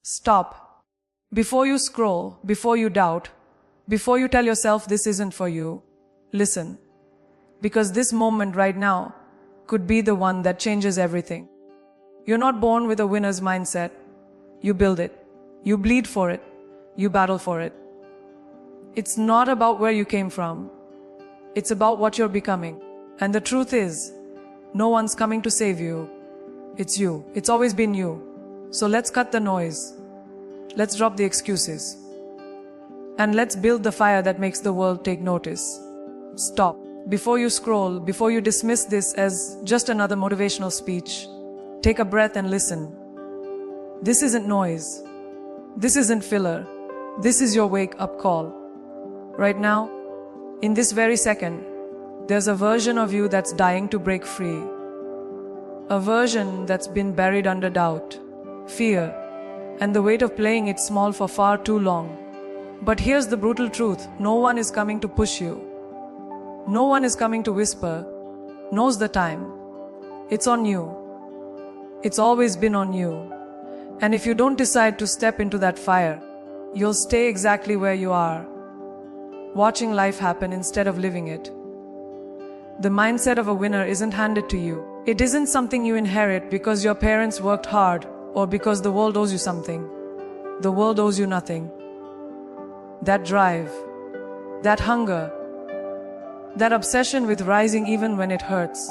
Stop. Before you scroll, before you doubt, before you tell yourself this isn't for you, listen. Because this moment right now could be the one that changes everything. You're not born with a winner's mindset. You build it. You bleed for it. You battle for it. It's not about where you came from. It's about what you're becoming. And the truth is, no one's coming to save you. It's you. It's always been you. So let's cut the noise. Let's drop the excuses. And let's build the fire that makes the world take notice. Stop. Before you scroll, before you dismiss this as just another motivational speech, take a breath and listen. This isn't noise. This isn't filler. This is your wake-up call. Right now, in this very second, there's a version of you that's dying to break free. A version that's been buried under doubt, fear, and the weight of playing it small for far too long. But here's the brutal truth. No one is coming to push you. No one is coming to whisper. Now's the time. It's on you. It's always been on you. And if you don't decide to step into that fire, you'll stay exactly where you are, watching life happen instead of living it. The mindset of a winner isn't handed to you. It isn't something you inherit because your parents worked hard or because the world owes you something. The world owes you nothing. That drive, that hunger, that obsession with rising even when it hurts,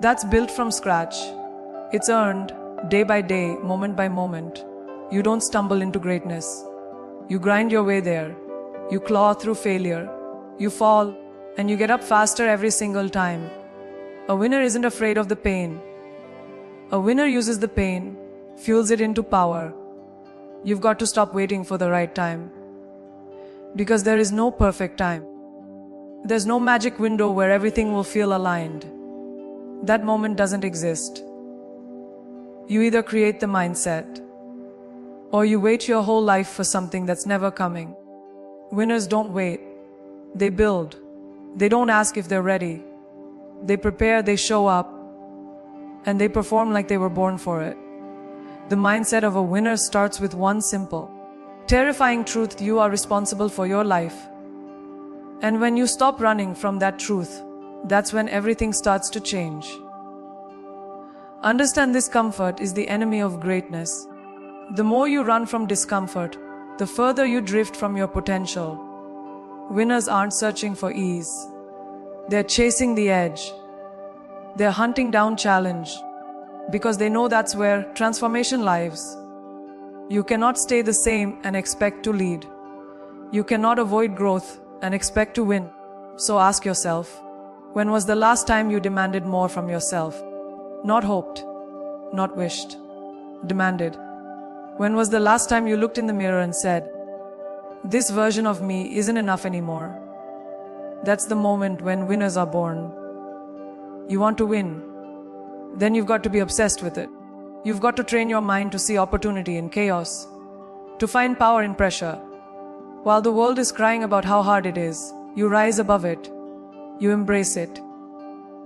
that's built from scratch. It's earned day by day, moment by moment. You don't stumble into greatness. You grind your way there. You claw through failure. You fall, and you get up faster every single time. A winner isn't afraid of the pain. A winner uses the pain, fuels it into power. You've got to stop waiting for the right time. Because there is no perfect time. There's no magic window where everything will feel aligned. That moment doesn't exist. You either create the mindset, or you wait your whole life for something that's never coming. Winners don't wait. They build. They don't ask if they're ready. They prepare, they show up, and they perform like they were born for it. The mindset of a winner starts with one simple, terrifying truth: you are responsible for your life. And when you stop running from that truth, that's when everything starts to change. Understand this: comfort is the enemy of greatness. The more you run from discomfort, the further you drift from your potential. Winners aren't searching for ease. They're chasing the edge. They're hunting down challenge because they know that's where transformation lives. You cannot stay the same and expect to lead. You cannot avoid growth and expect to win. So ask yourself, when was the last time you demanded more from yourself? Not hoped, not wished, demanded. When was the last time you looked in the mirror and said, this version of me isn't enough anymore? That's the moment when winners are born. You want to win? Then you've got to be obsessed with it. You've got to train your mind to see opportunity in chaos, to find power in pressure. While the world is crying about how hard it is, you rise above it. You embrace it.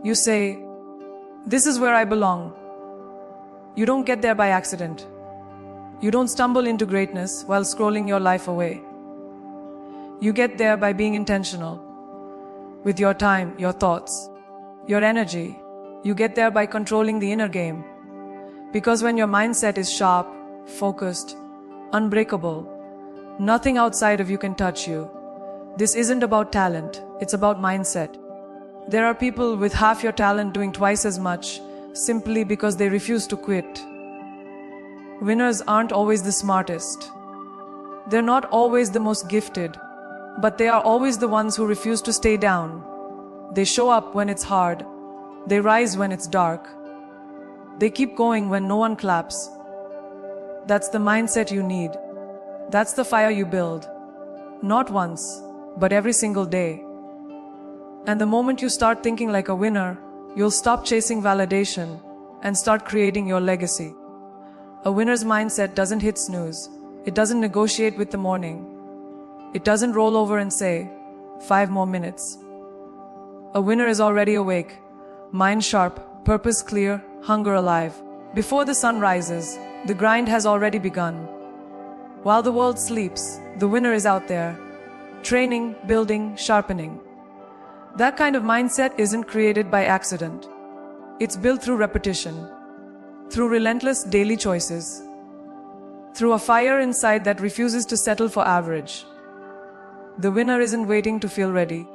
You say, this is where I belong. You don't get there by accident. You don't stumble into greatness while scrolling your life away. You get there by being intentional with your time, your thoughts, your energy. You get there by controlling the inner game. Because when your mindset is sharp, focused, unbreakable, nothing outside of you can touch you. This isn't about talent, it's about mindset. There are people with half your talent doing twice as much simply because they refuse to quit. Winners aren't always the smartest. They're not always the most gifted, but they are always the ones who refuse to stay down. They show up when it's hard. They rise when it's dark. They keep going when no one claps. That's the mindset you need. That's the fire you build. Not once, but every single day. And the moment you start thinking like a winner, you'll stop chasing validation and start creating your legacy. A winner's mindset doesn't hit snooze. It doesn't negotiate with the morning. It doesn't roll over and say, 5 more minutes. A winner is already awake, mind sharp, purpose clear, hunger alive. Before the sun rises, the grind has already begun. While the world sleeps, the winner is out there, training, building, sharpening. That kind of mindset isn't created by accident. It's built through repetition, through relentless daily choices, through a fire inside that refuses to settle for average. The winner isn't waiting to feel ready.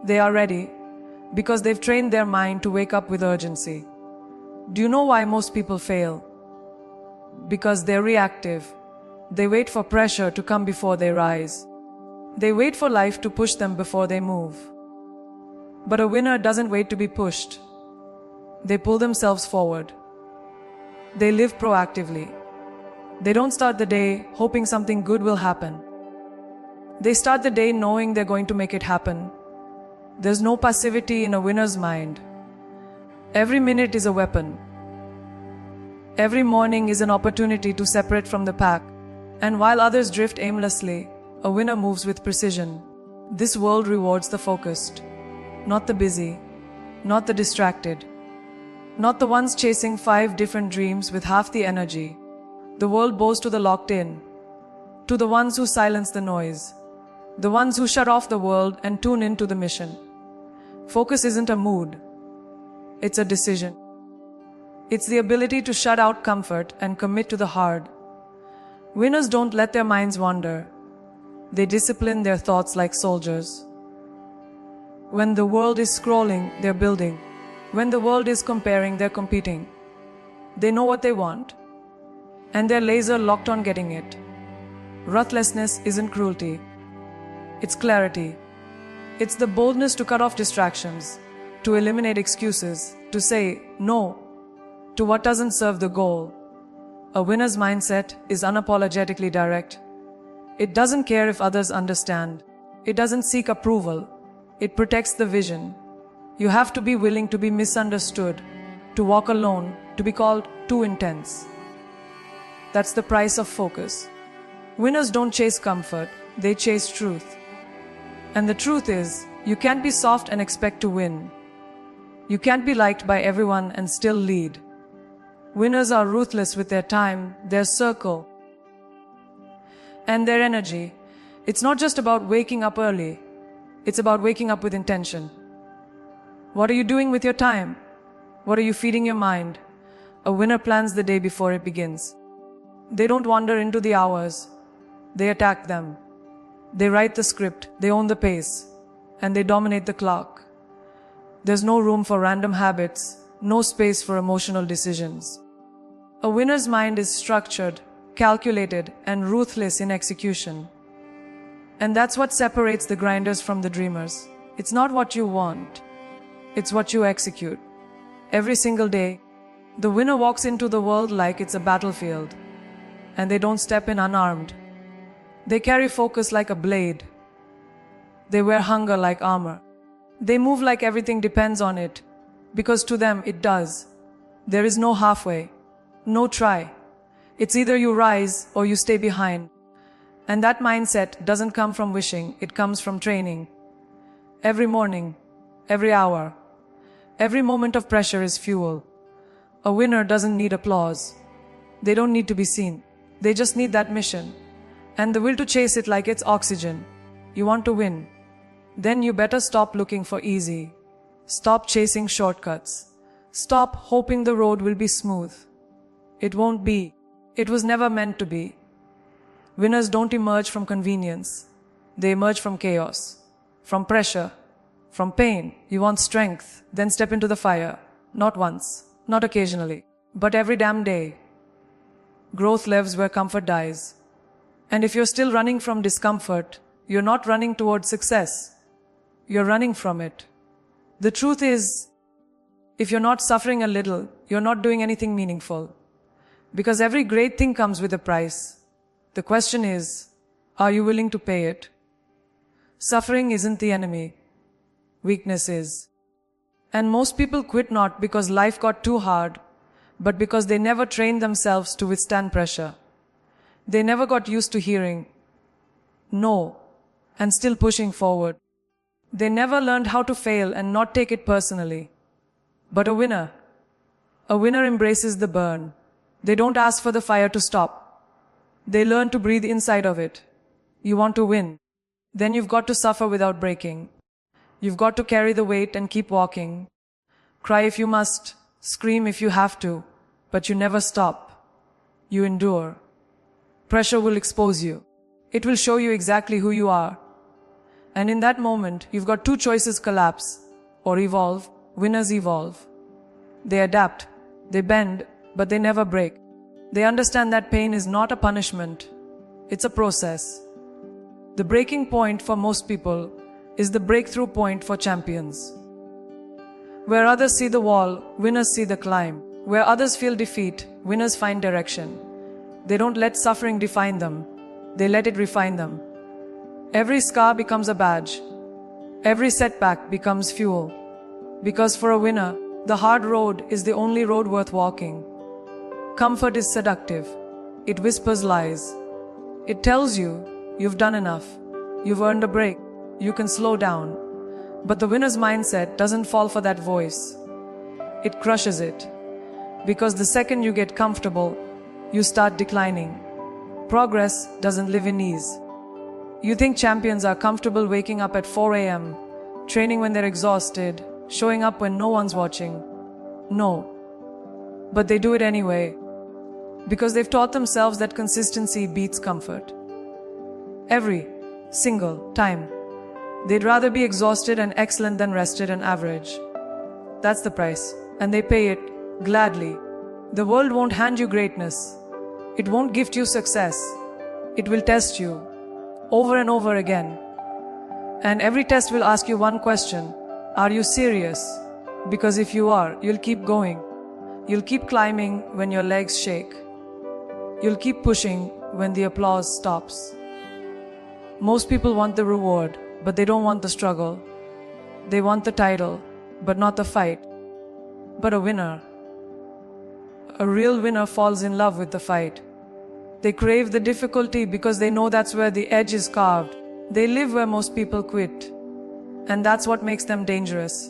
They are ready because they've trained their mind to wake up with urgency. Do you know why most people fail? Because they're reactive. They wait for pressure to come before they rise. They wait for life to push them before they move. But a winner doesn't wait to be pushed. They pull themselves forward. They live proactively. They don't start the day hoping something good will happen. They start the day knowing they're going to make it happen. There's no passivity in a winner's mind. Every minute is a weapon. Every morning is an opportunity to separate from the pack. And while others drift aimlessly, a winner moves with precision. This world rewards the focused, not the busy, not the distracted, not the ones chasing 5 different dreams with half the energy. The world bows to the locked in, to the ones who silence the noise, the ones who shut off the world and tune into the mission. Focus isn't a mood, it's a decision. It's the ability to shut out comfort and commit to the hard. Winners don't let their minds wander. They discipline their thoughts like soldiers. When the world is scrolling, they're building. When the world is comparing, they're competing. They know what they want, and they're laser locked on getting it. Ruthlessness isn't cruelty. It's clarity. It's the boldness to cut off distractions, to eliminate excuses, to say no to what doesn't serve the goal. A winner's mindset is unapologetically direct. It doesn't care if others understand. It doesn't seek approval. It protects the vision. You have to be willing to be misunderstood, to walk alone, to be called too intense. That's the price of focus. Winners don't chase comfort, they chase truth. And the truth is, you can't be soft and expect to win. You can't be liked by everyone and still lead. Winners are ruthless with their time, their circle, and their energy. It's not just about waking up early. It's about waking up with intention. What are you doing with your time? What are you feeding your mind? A winner plans the day before it begins. They don't wander into the hours. They attack them. They write the script, they own the pace, and they dominate the clock. There's no room for random habits, no space for emotional decisions. A winner's mind is structured, calculated, and ruthless in execution. And that's what separates the grinders from the dreamers. It's not what you want, it's what you execute. Every single day, the winner walks into the world like it's a battlefield, and they don't step in unarmed. They carry focus like a blade. They wear hunger like armor. They move like everything depends on it, because to them it does. There is no halfway, no try. It's either you rise or you stay behind. And that mindset doesn't come from wishing, it comes from training. Every morning, every hour, every moment of pressure is fuel. A winner doesn't need applause. They don't need to be seen. They just need that mission, and the will to chase it like it's oxygen. You want to win? Then you better stop looking for easy. Stop chasing shortcuts. Stop hoping the road will be smooth. It won't be. It was never meant to be. Winners don't emerge from convenience. They emerge from chaos, from pressure, from pain. You want strength, then step into the fire. Not once, not occasionally, but every damn day. Growth lives where comfort dies. And if you're still running from discomfort, you're not running towards success. You're running from it. The truth is, if you're not suffering a little, you're not doing anything meaningful. Because every great thing comes with a price. The question is, are you willing to pay it? Suffering isn't the enemy. Weakness is. And most people quit not because life got too hard, but because they never trained themselves to withstand pressure. They never got used to hearing no and still pushing forward. They never learned how to fail and not take it personally. But a winner embraces the burn. They don't ask for the fire to stop. They learn to breathe inside of it. You want to win. Then you've got to suffer without breaking. You've got to carry the weight and keep walking. Cry if you must, scream if you have to, but you never stop. You endure. Pressure will expose you. It will show you exactly who you are. And in that moment, you've got two choices: collapse or evolve. Winners evolve. They adapt, they bend, but they never break. They understand that pain is not a punishment. It's a process. The breaking point for most people is the breakthrough point for champions. Where others see the wall, winners see the climb. Where others feel defeat, winners find direction. They don't let suffering define them. They let it refine them. Every scar becomes a badge. Every setback becomes fuel. Because for a winner, the hard road is the only road worth walking. Comfort is seductive. It whispers lies. It tells you, you've done enough. You've earned a break. You can slow down. But the winner's mindset doesn't fall for that voice. It crushes it. Because the second you get comfortable, you start declining. Progress doesn't live in ease. You think champions are comfortable waking up at 4 a.m., training when they're exhausted, showing up when no one's watching. No. But they do it anyway. Because they've taught themselves that consistency beats comfort. Every single time. They'd rather be exhausted and excellent than rested and average. That's the price. And they pay it gladly. The world won't hand you greatness. It won't gift you success. It will test you over and over again. And every test will ask you one question: are you serious? Because if you are, you'll keep going. You'll keep climbing when your legs shake. You'll keep pushing when the applause stops. Most people want the reward, but they don't want the struggle. They want the title, but not the fight. But a real winner falls in love with the fight. They crave the difficulty because they know that's where the edge is carved. They live where most people quit. And that's what makes them dangerous.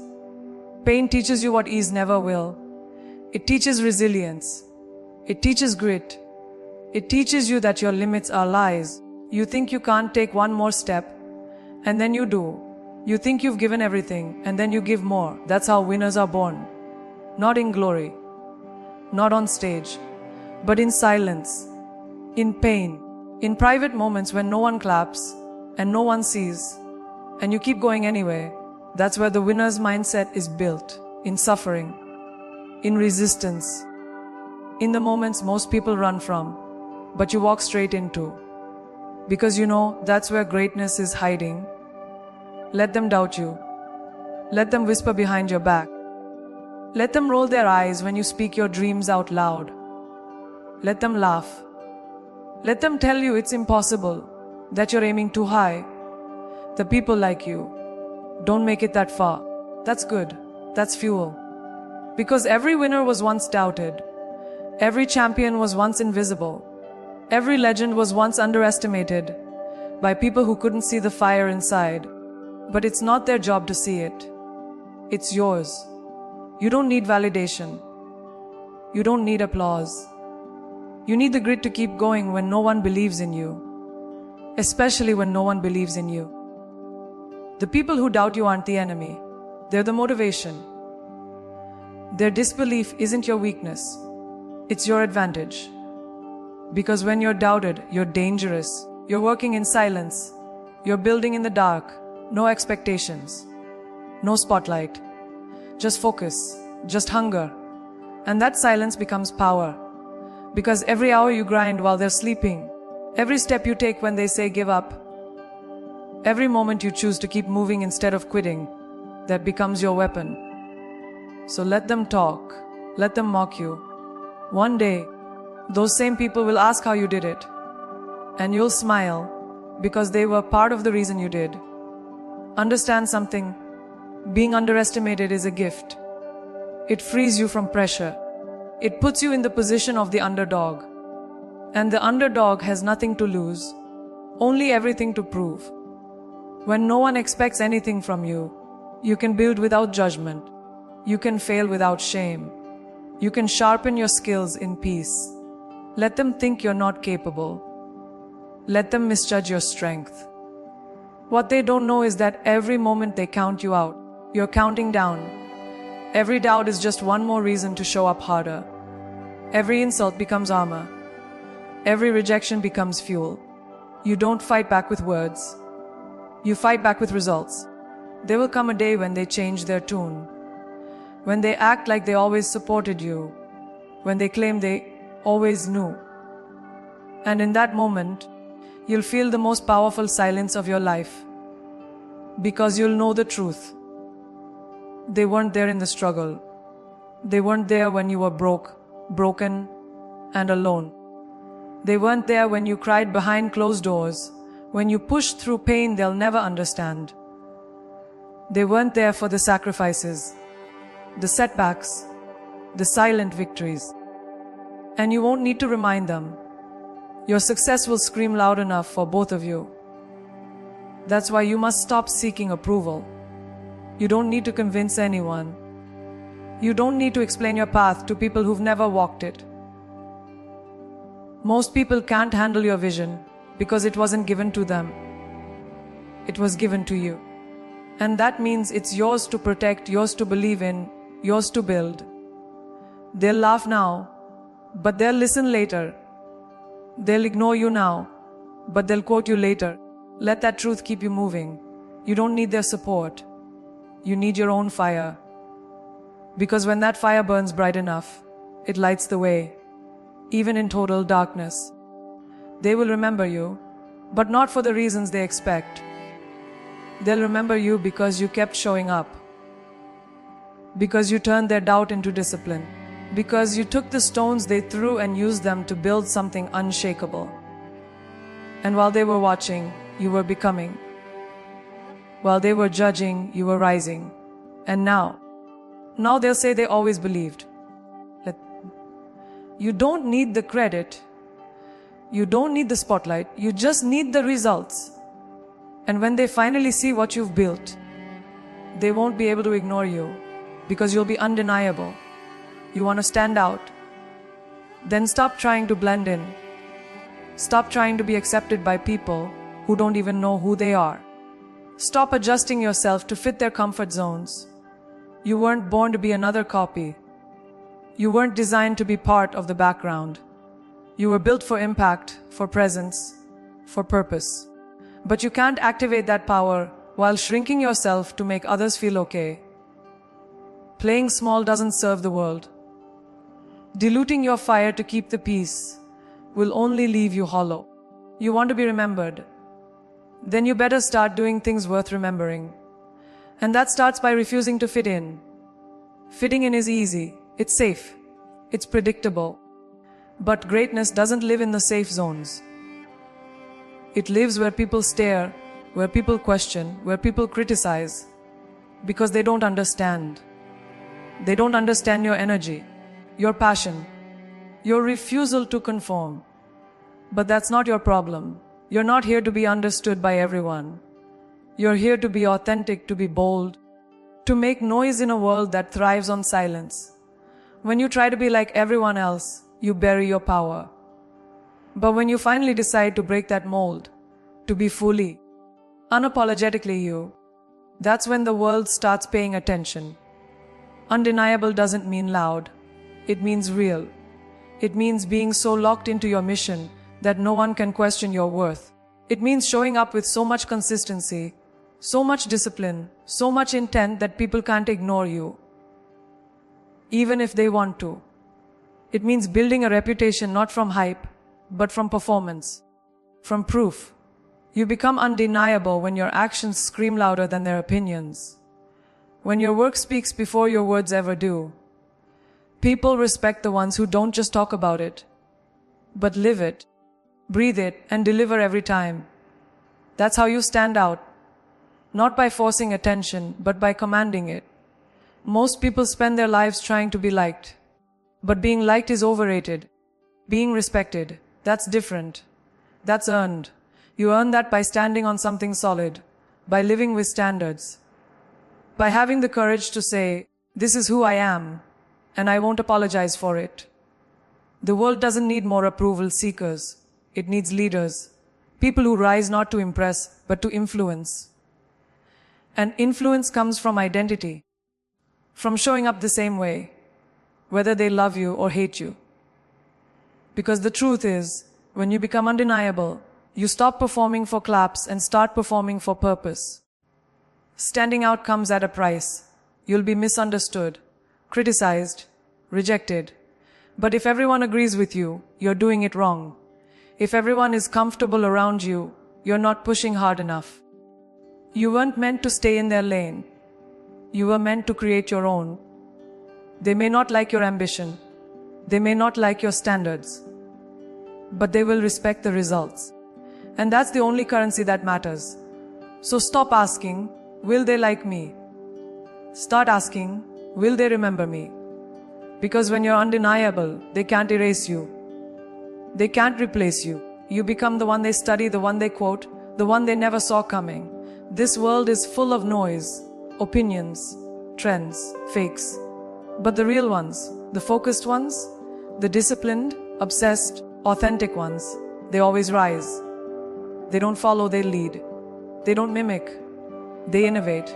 Pain teaches you what ease never will. It teaches resilience. It teaches grit. It teaches you that your limits are lies. You think you can't take one more step, and then you do. You think you've given everything, and then you give more. That's how winners are born. Not in glory, not on stage, but in silence, in pain, in private moments when no one claps and no one sees, and you keep going anyway. That's where the winner's mindset is built, in suffering, in resistance, in the moments most people run from, but you walk straight into. Because you know that's where greatness is hiding. Let them doubt you. Let them whisper behind your back. Let them roll their eyes when you speak your dreams out loud. Let them laugh. Let them tell you it's impossible, that you're aiming too high. The people like you don't make it that far. That's good. That's fuel. Because every winner was once doubted. Every champion was once invisible. Every legend was once underestimated by people who couldn't see the fire inside. But it's not their job to see it. It's yours. You don't need validation. You don't need applause. You need the grit to keep going when no one believes in you. Especially when no one believes in you. The people who doubt you aren't the enemy. They're the motivation. Their disbelief isn't your weakness. It's your advantage. Because when you're doubted, you're dangerous. You're working in silence. You're building in the dark. No expectations. No spotlight. Just focus. Just hunger. And that silence becomes power. Because every hour you grind while they're sleeping, every step you take when they say give up, every moment you choose to keep moving instead of quitting, that becomes your weapon. So let them talk. Let them mock you. One day, those same people will ask how you did it. And you'll smile because they were part of the reason you did. Understand something. Being underestimated is a gift. It frees you from pressure. It puts you in the position of the underdog. And the underdog has nothing to lose, only everything to prove. When no one expects anything from you, you can build without judgment. You can fail without shame. You can sharpen your skills in peace. Let them think you're not capable. Let them misjudge your strength. What they don't know is that every moment they count you out, you're counting down. Every doubt is just one more reason to show up harder. Every insult becomes armor. Every rejection becomes fuel. You don't fight back with words. You fight back with results. There will come a day when they change their tune. When they act like they always supported you. When they claim they always knew. And in that moment, you'll feel the most powerful silence of your life. Because you'll know the truth. They weren't there in the struggle. They weren't there when you were broken, and alone. They weren't there when you cried behind closed doors, when you pushed through pain they'll never understand. They weren't there for the sacrifices, the setbacks, the silent victories. And you won't need to remind them. Your success will scream loud enough for both of you. That's why you must stop seeking approval. You don't need to convince anyone. You don't need to explain your path to people who've never walked it. Most people can't handle your vision because it wasn't given to them. It was given to you. And that means it's yours to protect, yours to believe in, yours to build. They'll laugh now, but they'll listen later. They'll ignore you now, but they'll quote you later. Let that truth keep you moving. You don't need their support. You need your own fire. Because when that fire burns bright enough, it lights the way, even in total darkness. They will remember you, but not for the reasons they expect. They'll remember you because you kept showing up. Because you turned their doubt into discipline. Because you took the stones they threw and used them to build something unshakable. And while they were watching, you were becoming. While they were judging, you were rising. And now they'll say they always believed. You don't need the credit. You don't need the spotlight. You just need the results. And when they finally see what you've built, they won't be able to ignore you because you'll be undeniable. You want to stand out. Then stop trying to blend in. Stop trying to be accepted by people who don't even know who they are. Stop adjusting yourself to fit their comfort zones. You weren't born to be another copy. You weren't designed to be part of the background. You were built for impact, for presence, for purpose. But you can't activate that power while shrinking yourself to make others feel okay. Playing small doesn't serve the world. Diluting your fire to keep the peace will only leave you hollow. You want to be remembered. Then you better start doing things worth remembering. And that starts by refusing to fit in. Fitting in is easy. It's safe. It's predictable. But greatness doesn't live in the safe zones. It lives where people stare, where people question, where people criticize. Because they don't understand. They don't understand your energy, your passion, your refusal to conform. But that's not your problem. You're not here to be understood by everyone. You're here to be authentic, to be bold, to make noise in a world that thrives on silence. When you try to be like everyone else, you bury your power. But when you finally decide to break that mold, to be fully, unapologetically you, that's when the world starts paying attention. Undeniable doesn't mean loud. It means real. It means being so locked into your mission that no one can question your worth. It means showing up with so much consistency, so much discipline, so much intent that people can't ignore you, even if they want to. It means building a reputation not from hype, but from performance, from proof. You become undeniable when your actions scream louder than their opinions. When your work speaks before your words ever do. People respect the ones who don't just talk about it, but live it, breathe it, and deliver every time. That's how you stand out. Not by forcing attention, but by commanding it. Most people spend their lives trying to be liked. But being liked is overrated. Being respected, that's different. That's earned. You earn that by standing on something solid, by living with standards, by having the courage to say, this is who I am, and I won't apologize for it. The world doesn't need more approval seekers. It needs leaders. People who rise not to impress, but to influence. And influence comes from identity, from showing up the same way, whether they love you or hate you. Because the truth is, when you become undeniable, you stop performing for claps and start performing for purpose. Standing out comes at a price. You'll be misunderstood, criticized, rejected. But if everyone agrees with you, you're doing it wrong. If everyone is comfortable around you, you're not pushing hard enough. You weren't meant to stay in their lane. You were meant to create your own. They may not like your ambition. They may not like your standards. But they will respect the results. And that's the only currency that matters. So stop asking, will they like me? Start asking, will they remember me? Because when you're undeniable, they can't erase you. They can't replace you. You become the one they study, the one they quote, the one they never saw coming. This world is full of noise, opinions, trends, fakes. But the real ones, the focused ones, the disciplined, obsessed, authentic ones, they always rise. They don't follow, they lead. They don't mimic. They innovate.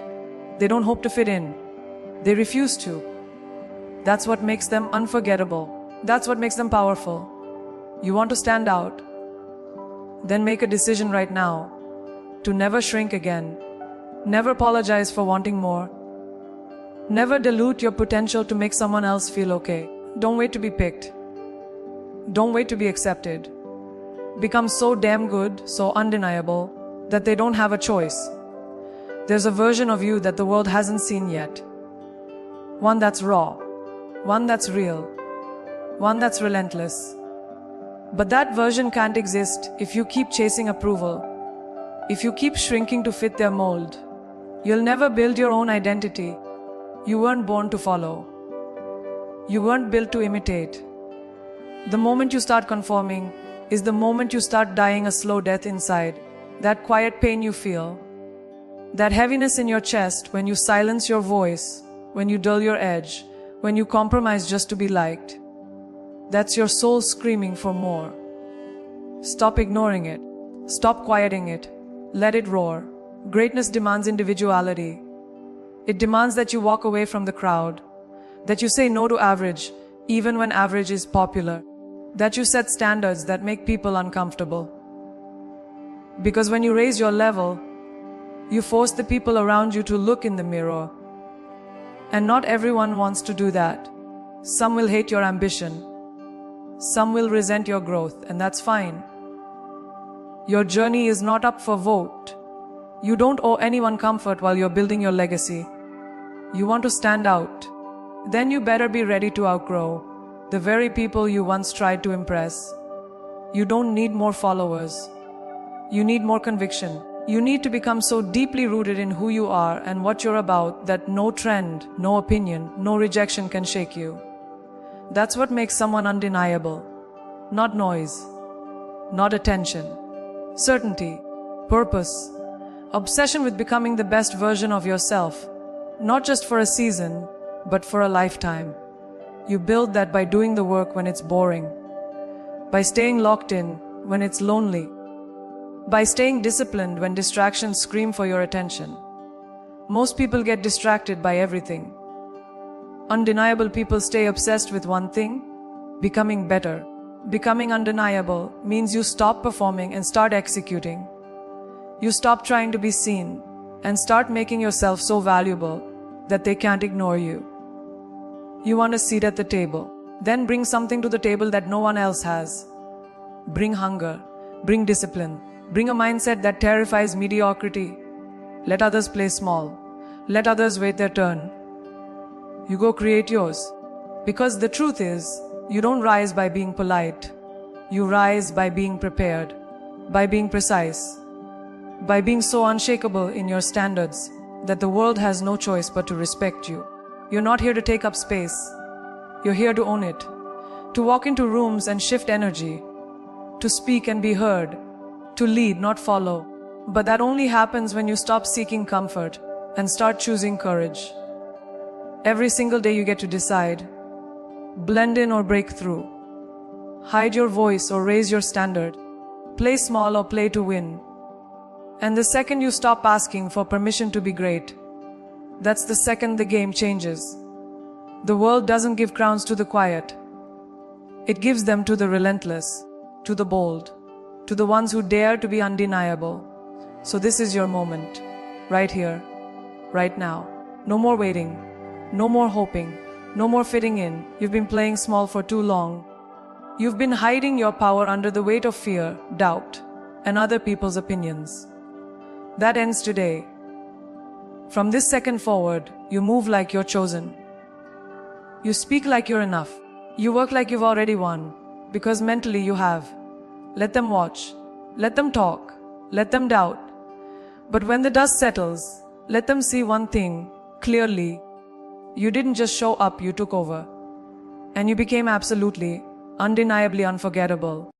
They don't hope to fit in. They refuse to. That's what makes them unforgettable. That's what makes them powerful. You want to stand out? Then make a decision right now to never shrink again. Never apologize for wanting more. Never dilute your potential to make someone else feel okay. Don't wait to be picked. Don't wait to be accepted. Become so damn good, so undeniable, that they don't have a choice. There's a version of you that the world hasn't seen yet. One that's raw. One that's real. One that's relentless. But that version can't exist if you keep chasing approval. If you keep shrinking to fit their mold. You'll never build your own identity. You weren't born to follow. You weren't built to imitate. The moment you start conforming is the moment you start dying a slow death inside. That quiet pain you feel. That heaviness in your chest when you silence your voice, when you dull your edge, when you compromise just to be liked. That's your soul screaming for more. Stop ignoring it. Stop quieting it. Let it roar. Greatness demands individuality. It demands that you walk away from the crowd. That you say no to average, even when average is popular. That you set standards that make people uncomfortable. Because when you raise your level, you force the people around you to look in the mirror. And not everyone wants to do that. Some will hate your ambition. Some will resent your growth, and that's fine. Your journey is not up for vote. You don't owe anyone comfort while you're building your legacy. You want to stand out. Then you better be ready to outgrow the very people you once tried to impress. You don't need more followers. You need more conviction. You need to become so deeply rooted in who you are and what you're about that no trend, no opinion, no rejection can shake you. That's what makes someone undeniable. Not noise, not attention. Certainty, purpose, obsession with becoming the best version of yourself, not just for a season, but for a lifetime. You build that by doing the work when it's boring, by staying locked in when it's lonely, by staying disciplined when distractions scream for your attention. Most people get distracted by everything. Undeniable people stay obsessed with one thing, becoming better. Becoming undeniable means you stop performing and start executing. You stop trying to be seen and start making yourself so valuable that they can't ignore you. You want a seat at the table. Then bring something to the table that no one else has. Bring hunger. Bring discipline. Bring a mindset that terrifies mediocrity. Let others play small. Let others wait their turn. You go create yours. Because the truth is, you don't rise by being polite. You rise by being prepared, by being precise, by being so unshakable in your standards that the world has no choice but to respect you. You're not here to take up space. You're here to own it, to walk into rooms and shift energy, to speak and be heard, to lead, not follow. But that only happens when you stop seeking comfort and start choosing courage. Every single day you get to decide, blend in or break through, hide your voice or raise your standard, play small or play to win. And the second you stop asking for permission to be great, that's the second the game changes. The world doesn't give crowns to the quiet. It gives them to the relentless, to the bold, to the ones who dare to be undeniable. So this is your moment, right here, right now. No more waiting, no more hoping, no more fitting in. You've been playing small for too long. You've been hiding your power under the weight of fear, doubt, and other people's opinions. That ends today. From this second forward, you move like you're chosen. You speak like you're enough. You work like you've already won, because mentally you have. Let them watch. Let them talk. Let them doubt. But when the dust settles, let them see one thing clearly. You didn't just show up, you took over. And you became absolutely, undeniably unforgettable.